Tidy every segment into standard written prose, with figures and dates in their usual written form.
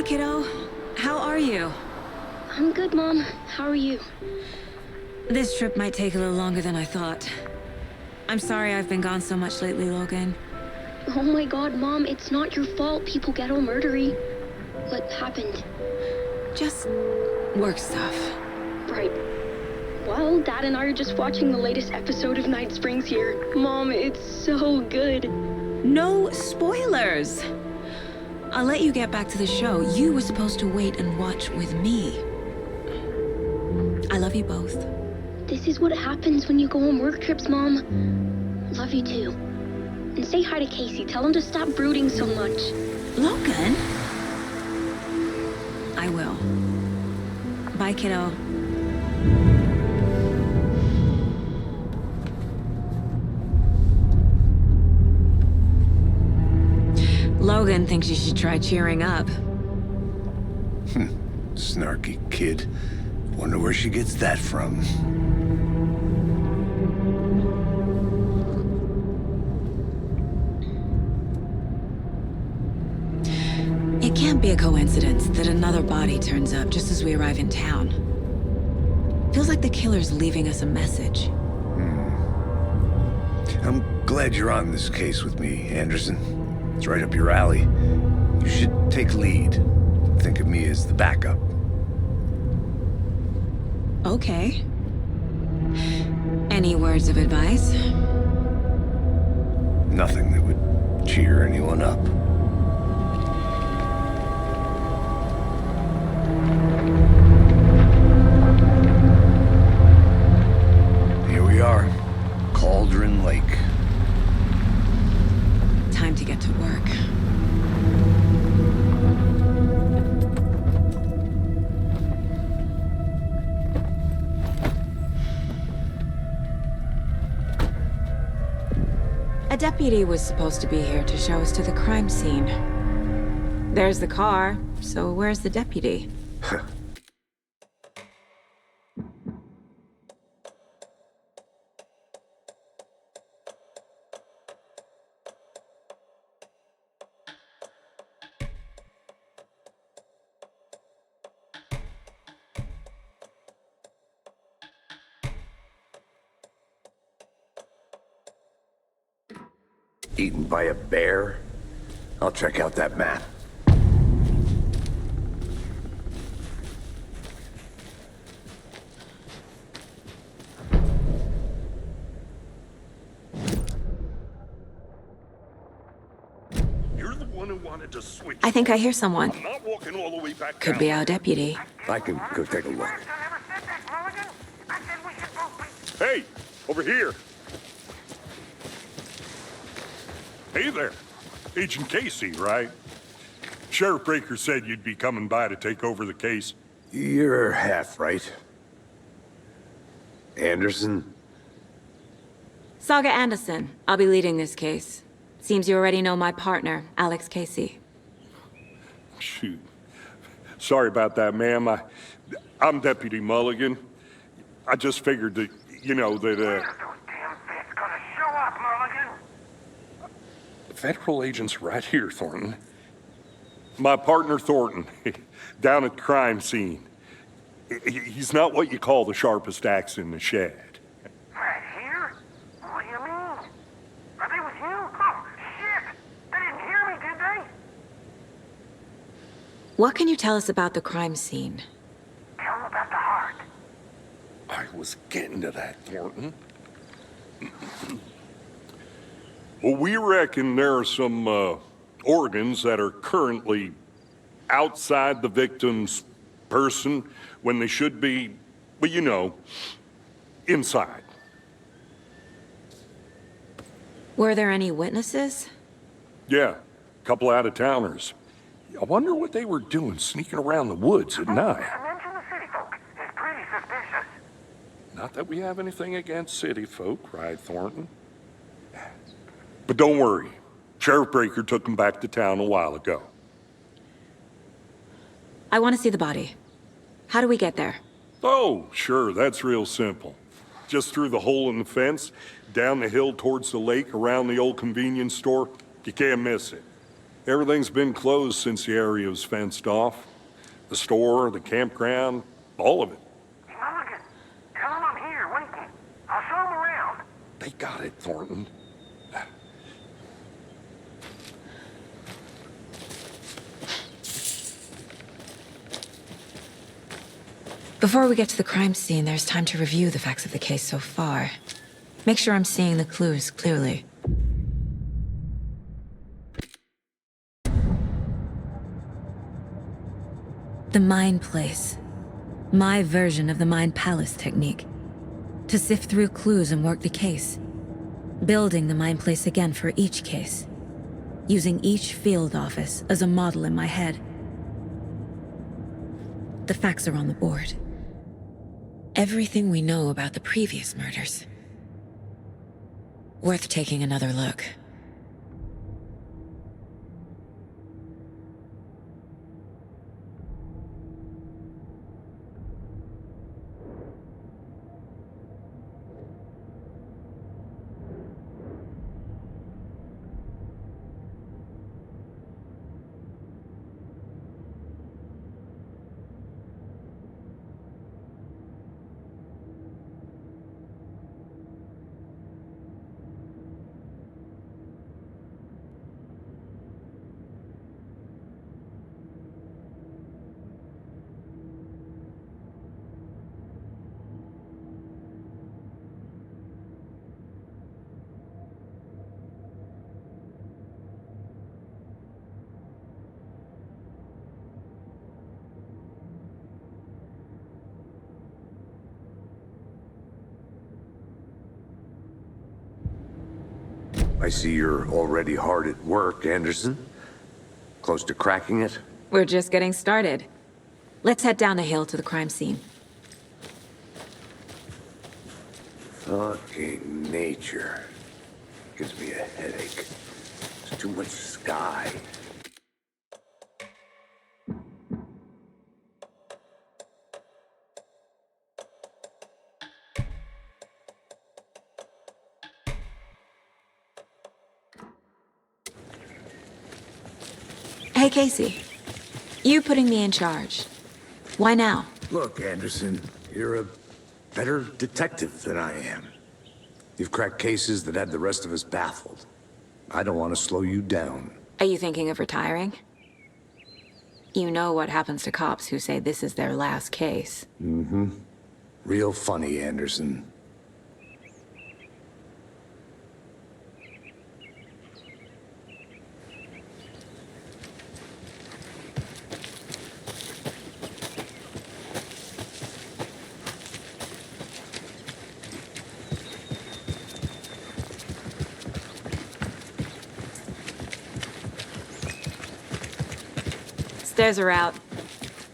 kiddo. How are you? I'm good, Mom. How are you? This trip might take a little longer than I thought. I'm sorry I've been gone so much lately, Logan. Oh my god, Mom, it's not your fault people get all murdery. What happened? Just work stuff. Right. Well, Dad and I are just watching the latest episode of Night Springs here. Mom, it's so good. No spoilers! I'll let you get back to the show. You were supposed to wait and watch with me. I love you both. This is what happens when you go on work trips, Mom. Love you too. And say hi to Casey. Tell him to stop brooding so much. Logan? I will. Bye, kiddo. Logan thinks you should try cheering up. Snarky kid. Wonder where she gets that from. It can't be a coincidence that another body turns up just as we arrive in town. Feels like the killer's leaving us a message. I'm glad you're on this case with me, Anderson. It's right up your alley. You should take lead. Think of me as the backup. Okay. Any words of advice? Nothing that would cheer anyone up. Here we are. Cauldron Lake. Time to get to work. A deputy was supposed to be here to show us to the crime scene. There's the car, so where's the deputy? Eaten by a bear? I'll check out that map. You're the one who wanted to switch. I think I hear someone. I'm not walking all the way back Could down. be our deputy. I can go take a look. Hey, over here. Hey there. Agent Casey, right? Sheriff Breaker said you'd be coming by to take over the case. You're half right. Anderson? Saga Anderson. I'll be leading this case. Seems you already know my partner, Alex Casey. Shoot. Sorry about that, ma'am. I'm Deputy Mulligan. I just figured that, you know, that, When are those damn vets gonna show up, Mulligan? Federal agent's right here, Thornton. My partner, Thornton, down at the crime scene. He's not what you call the sharpest axe in the shed. Right here? What do you mean? Are they with you? Oh, shit! They didn't hear me, did they? What can you tell us about the crime scene? Tell them about the heart. I was getting to that, Thornton. Well, we reckon there are some organs that are currently outside the victim's person when they should be, well, you know, inside. Were there any witnesses? Yeah, a couple out-of-towners. I wonder what they were doing sneaking around the woods at night. Mention the city folk. It's pretty suspicious. Not that we have anything against city folk, right, Thornton? But don't worry. Sheriff Breaker took him back to town a while ago. I want to see the body. How do we get there? Oh, sure, that's real simple. Just through the hole in the fence, down the hill towards the lake, around the old convenience store. You can't miss it. Everything's been closed since the area was fenced off. The store, the campground, all of it. Mulligan, tell him I'm here waiting. I'll show him around. They got it, Thornton. Before we get to the crime scene, there's time to review the facts of the case so far. Make sure I'm seeing the clues clearly. The Mind Place. My version of the Mind Palace technique. To sift through clues and work the case. Building the Mind Place again for each case. Using each field office as a model in my head. The facts are on the board. Everything we know about the previous murders. Worth taking another look. I see you're already hard at work, Anderson. Close to cracking it? We're just getting started. Let's head down the hill to the crime scene. Fucking nature. Gives me a headache. There's too much sky. Hey, Casey. You putting me in charge. Why now? Look, Anderson, you're a better detective than I am. You've cracked cases that had the rest of us baffled. I don't want to slow you down. Are you thinking of retiring? You know what happens to cops who say this is their last case. Mm-hmm. Real funny, Anderson. Stairs are out.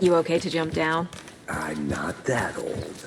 You okay to jump down? I'm not that old.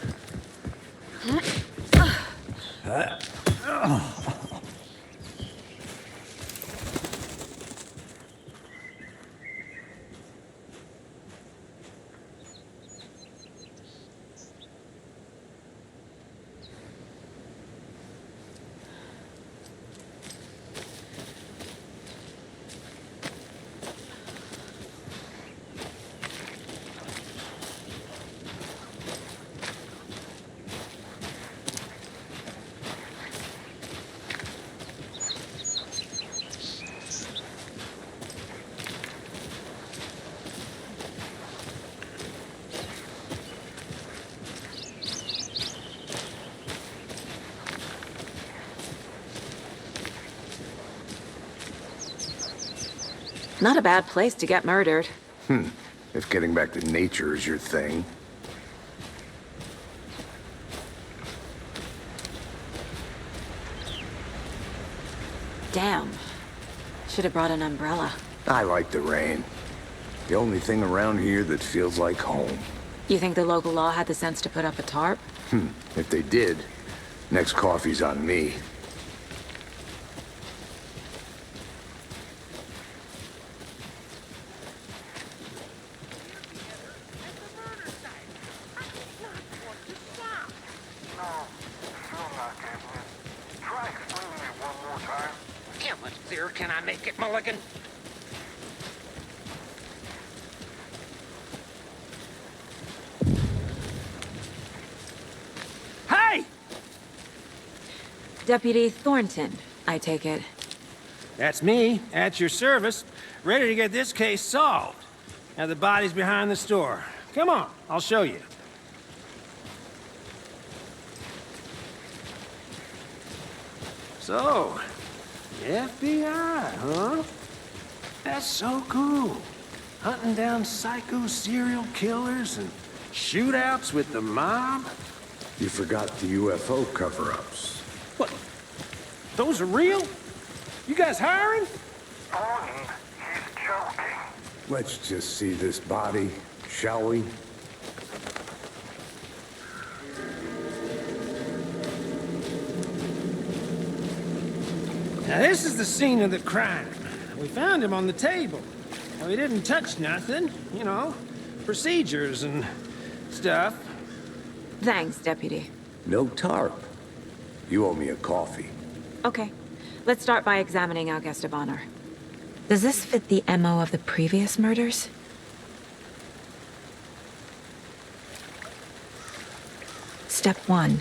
Not a bad place to get murdered. If getting back to nature is your thing. Damn. Should have brought an umbrella. I like the rain. The only thing around here that feels like home. You think the local law had the sense to put up a tarp? If they did, next coffee's on me. No, still not getting it. Try explaining it one more time. How much clearer can I make it, Mulligan? Deputy Thornton, I take it. That's me, at your service, ready to get this case solved. Now the body's behind the store. Come on, I'll show you. So, FBI, huh? That's so cool. Hunting down psycho serial killers and shootouts with the mob. You forgot the UFO cover-ups. What? Those are real? You guys hiring? Thornton, he's joking. Let's just see this body, shall we? Now this is the scene of the crime. We found him on the table. Now, he didn't touch nothing, you know, procedures and stuff. Thanks, Deputy. No tarp. You owe me a coffee. Okay, let's start by examining our guest of honor. Does this fit the MO of the previous murders? Step 1.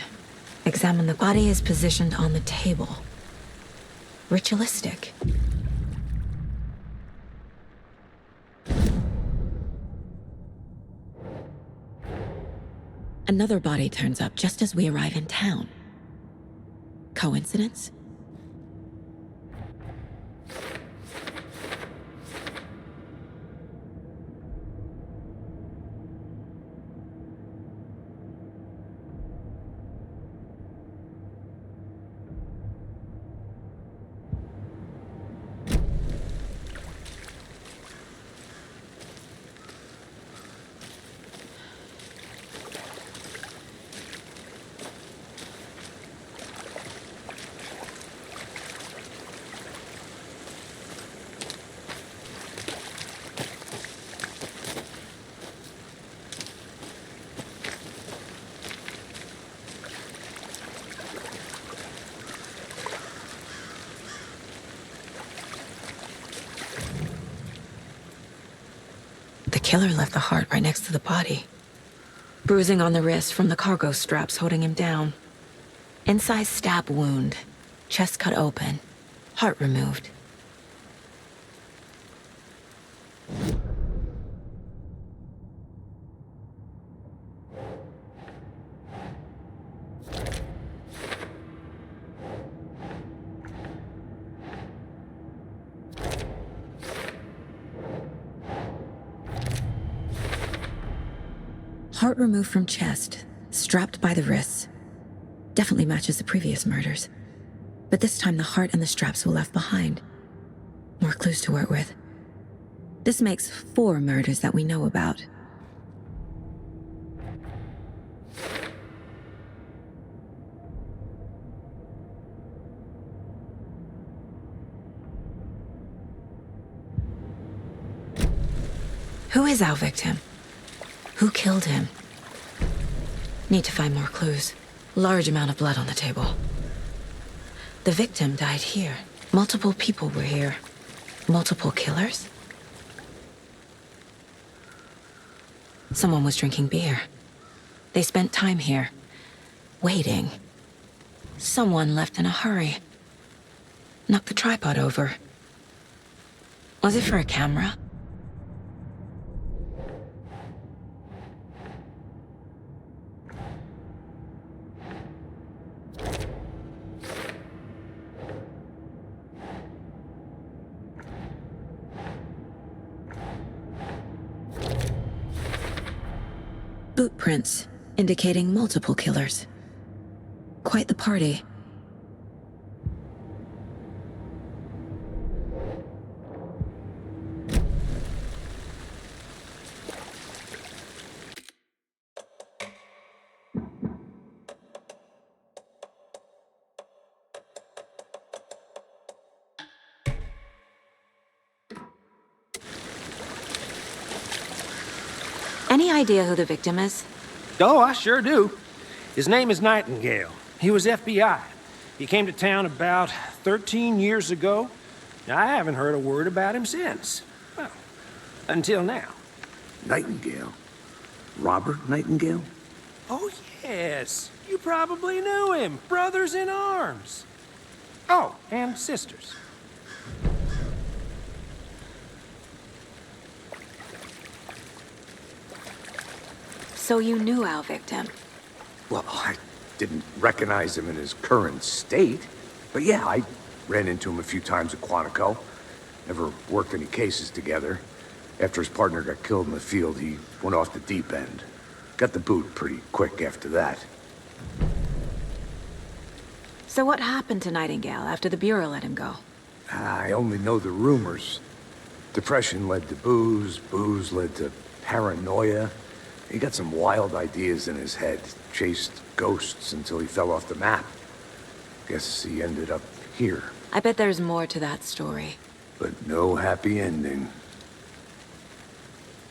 Examine the body is positioned on the table. Ritualistic. Another body turns up just as we arrive in town. Coincidence? The killer left the heart right next to the body. Bruising on the wrist from the cargo straps holding him down. Incised stab wound. Chest cut open. Heart removed. Heart removed from chest, strapped by the wrists. Definitely matches the previous murders. But this time the heart and the straps were left behind. More clues to work with. This makes 4 murders that we know about. Who is our victim? Who killed him? Need to find more clues. Large amount of blood on the table. The victim died here. Multiple people were here. Multiple killers? Someone was drinking beer. They spent time here. Waiting. Someone left in a hurry. Knocked the tripod over. Was it for a camera? Boot prints, indicating multiple killers. Quite the party. Any idea who the victim is? Oh, I sure do. His name is Nightingale. He was FBI. He came to town about 13 years ago. I haven't heard a word about him since. Well, until now. Nightingale? Robert Nightingale? Oh, yes. You probably knew him. Brothers in arms. Oh, and sisters. So you knew our victim? Well, I didn't recognize him in his current state. But yeah, I ran into him a few times at Quantico. Never worked any cases together. After his partner got killed in the field, he went off the deep end. Got the boot pretty quick after that. So what happened to Nightingale after the Bureau let him go? I only know the rumors. Depression led to booze, booze led to paranoia. He got some wild ideas in his head, chased ghosts until he fell off the map. Guess he ended up here, I bet there's more to that story. but no happy ending.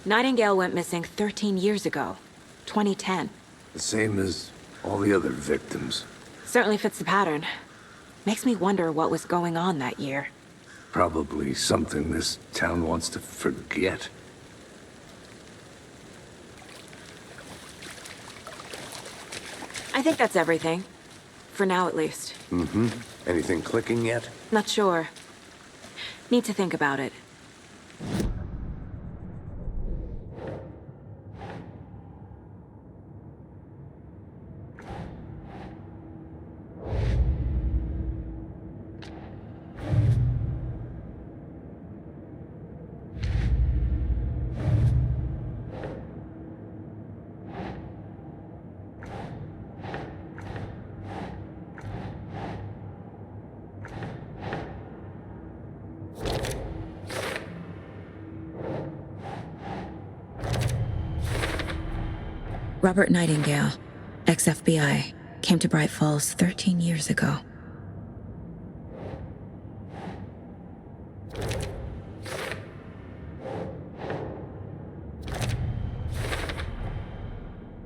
Nightingale went missing 13 years ago, 2010. The same as all the other victims. Certainly fits the pattern. Makes me wonder what was going on that year. Probably something this town wants to forget. I think that's everything. For now, at least. Mm-hmm. Anything clicking yet? Not sure. Need to think about it. Robert Nightingale, ex-FBI, came to Bright Falls 13 years ago.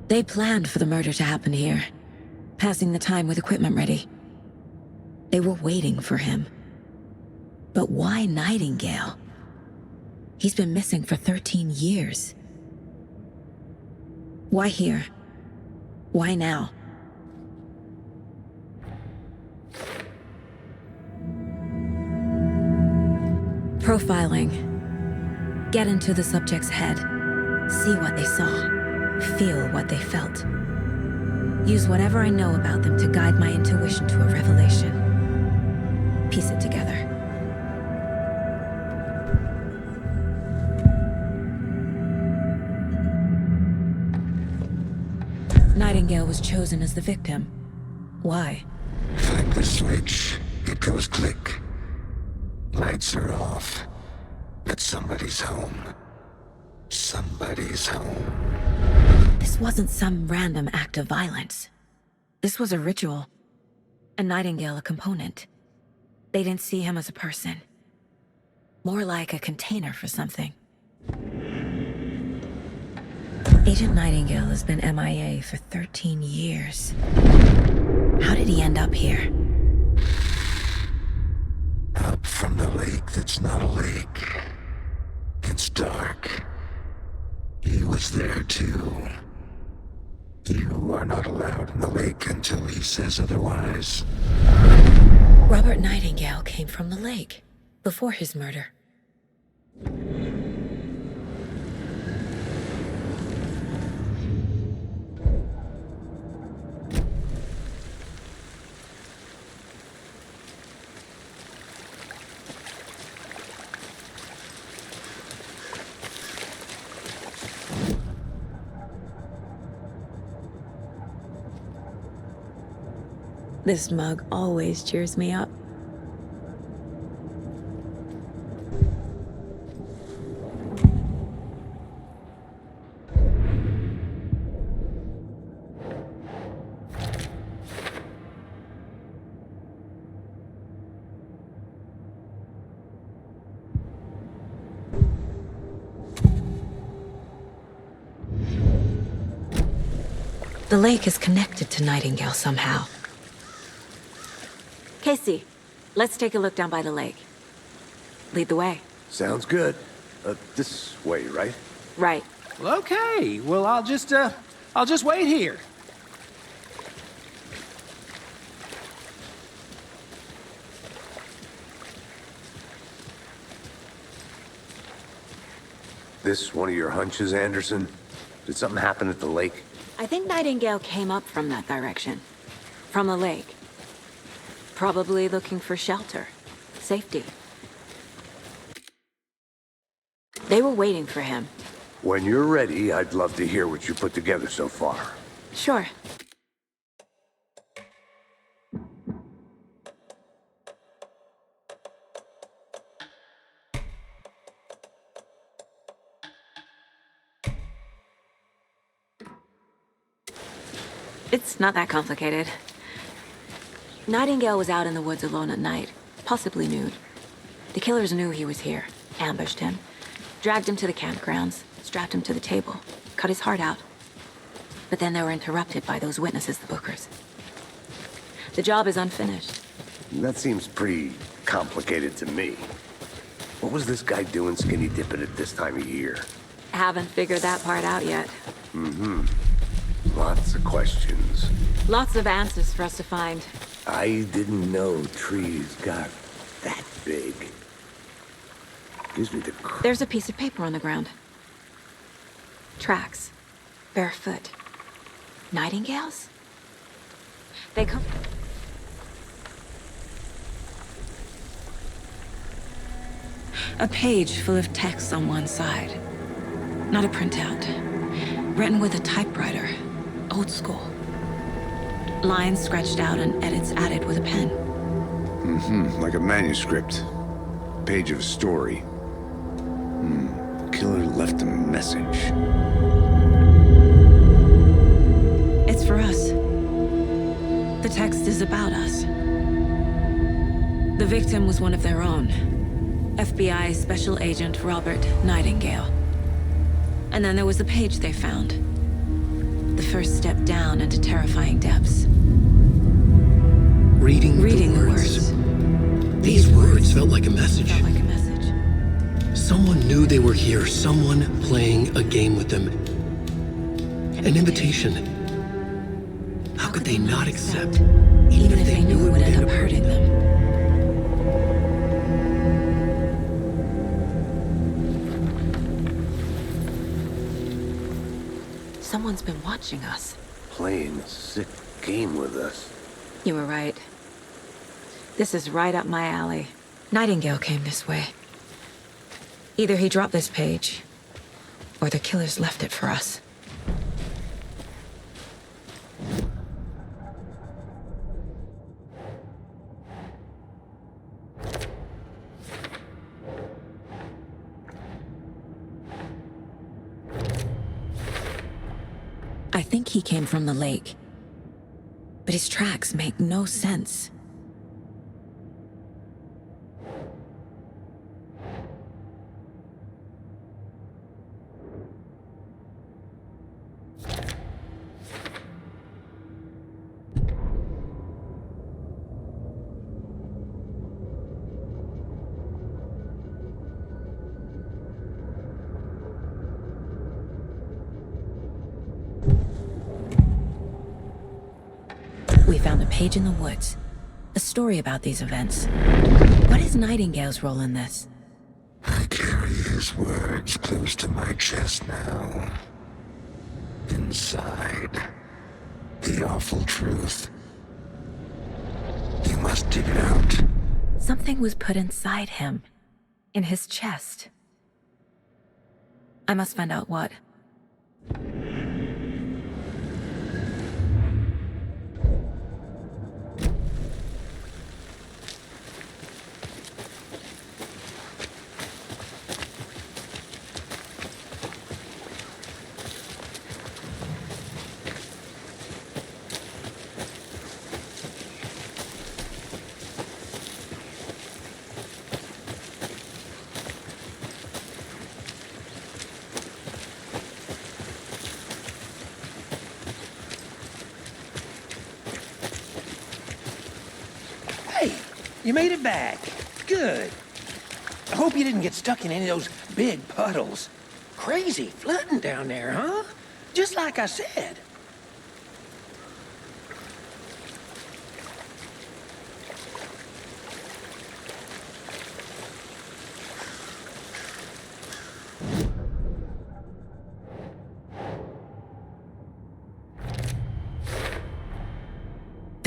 They planned for the murder to happen here, passing the time with equipment ready. They were waiting for him. But why Nightingale? He's been missing for 13 years. Why here? Why now? Profiling. Get into the subject's head. See what they saw. Feel what they felt. Use whatever I know about them to guide my intuition to a revelation. Piece it together. Nightingale was chosen as the victim. Why? Flip the switch, it goes click. Lights are off. But somebody's home. Somebody's home. This wasn't some random act of violence. This was a ritual. And Nightingale a component. They didn't see him as a person. More like a container for something. Agent Nightingale has been MIA for 13 years. How did he end up here? Up from the lake that's not a lake. It's dark. He was there too. You are not allowed in the lake until he says otherwise. Robert Nightingale came from the lake, before his murder. This mug always cheers me up. The lake is connected to Nightingale somehow. Casey, let's take a look down by the lake. Lead the way. Sounds good. This way, right? Right. Well, okay. Well, I'll just wait here. This one of your hunches, Anderson? Did something happen at the lake? I think Nightingale came up from that direction. From the lake. Probably looking for shelter. Safety. They were waiting for him. When you're ready, I'd love to hear what you put together so far. Sure. It's not that complicated. Nightingale was out in the woods alone at night, possibly nude. The killers knew he was here, ambushed him, dragged him to the campgrounds, strapped him to the table, cut his heart out. But then they were interrupted by those witnesses, the Bookers. The job is unfinished. That seems pretty complicated to me. What was this guy doing skinny dipping at this time of year? Haven't figured that part out yet. Lots of questions. Lots of answers for us to find. I didn't know trees got that big. Gives me the There's a piece of paper on the ground. Tracks. Barefoot. Nightingales? They come... A page full of text on one side. Not a printout. Written with a typewriter. Old school. Lines scratched out and edits added with a pen. like a manuscript. Page of a story. The killer left a message. It's for us. The text is about us. The victim was one of their own. FBI Special Agent Robert Nightingale. And then there was the page they found. The first step down into terrifying depths. Reading the words. These words felt like a message. Felt like a message. Someone knew they were here, someone playing a game with them. An invitation. How could they not accept, even if they knew it would end up hurting them? Someone's been watching us. Playing a sick game with us. You were right. This is right up my alley. Nightingale came this way. Either he dropped this page, or the killers left it for us. I think he came from the lake. But his tracks make no sense. We found a page in the woods. A story about these events. What is Nightingale's role in this? I carry his words close to my chest now. Inside, the awful truth. You must dig it out. Something was put inside him. In his chest. I must find out what. You made it back. Good. I hope you didn't get stuck in any of those big puddles. Crazy flooding down there, huh? Just like I said.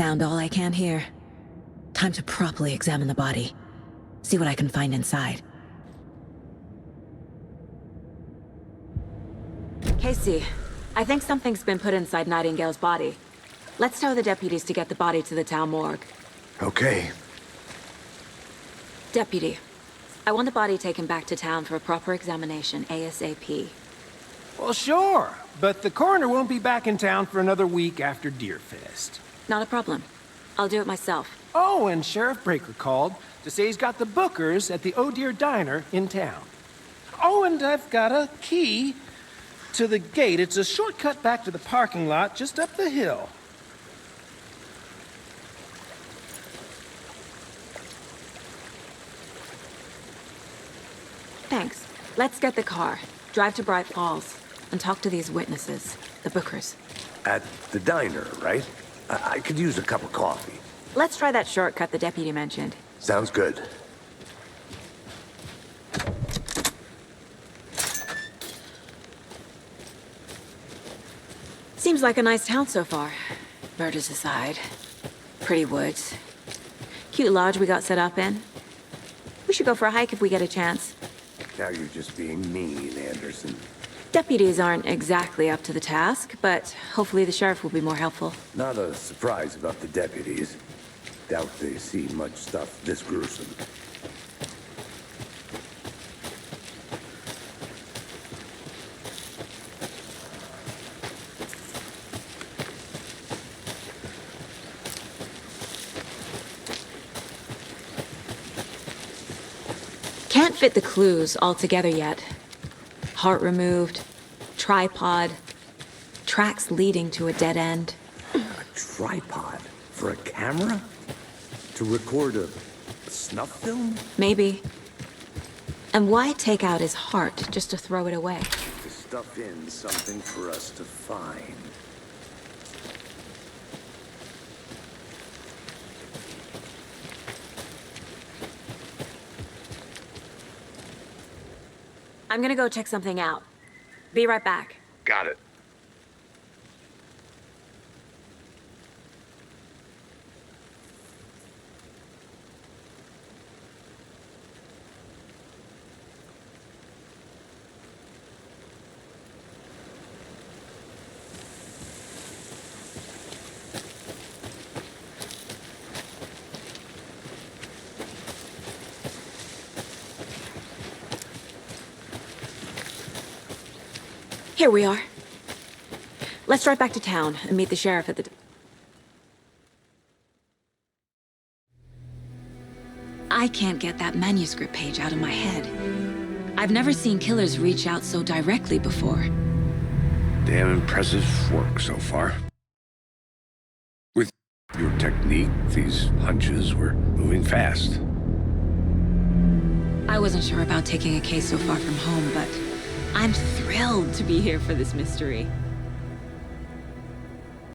found all I can here. Time to properly examine the body. See what I can find inside. Casey, I think something's been put inside Nightingale's body. Let's tell the deputies to get the body to the town morgue. Okay. Deputy, I want the body taken back to town for a proper examination, ASAP. Well, sure, but the coroner won't be back in town for another week after Deerfest. Not a problem. I'll do it myself. Oh, and Sheriff Breaker called to say he's got the Bookers at the Oh Dear Diner in town. Oh, and I've got a key to the gate. It's a shortcut back to the parking lot just up the hill. Thanks. Let's get the car, drive to Bright Falls, and talk to these witnesses, the Bookers. At the diner, right? I could use a cup of coffee. Let's try that shortcut the deputy mentioned. Sounds good. Seems like a nice town so far. Murders aside. Pretty woods. Cute lodge we got set up in. We should go for a hike if we get a chance. Now you're just being mean, Anderson. Deputies aren't exactly up to the task, but hopefully the sheriff will be more helpful. Not a surprise about the deputies. Doubt they see much stuff this gruesome. Can't fit the clues all together yet. Heart removed, tripod, tracks leading to a dead end. A tripod? For a camera? To record a snuff film? Maybe. And why take out his heart just to throw it away? To stuff in something for us to find. I'm gonna go check something out. Be right back. Got it. Here we are. Let's drive back to town and meet the sheriff at the... I can't get that manuscript page out of my head. I've never seen killers reach out so directly before. Damn impressive work so far. With your technique, these hunches were moving fast. I wasn't sure about taking a case so far from home, but I'm thrilled to be here for this mystery.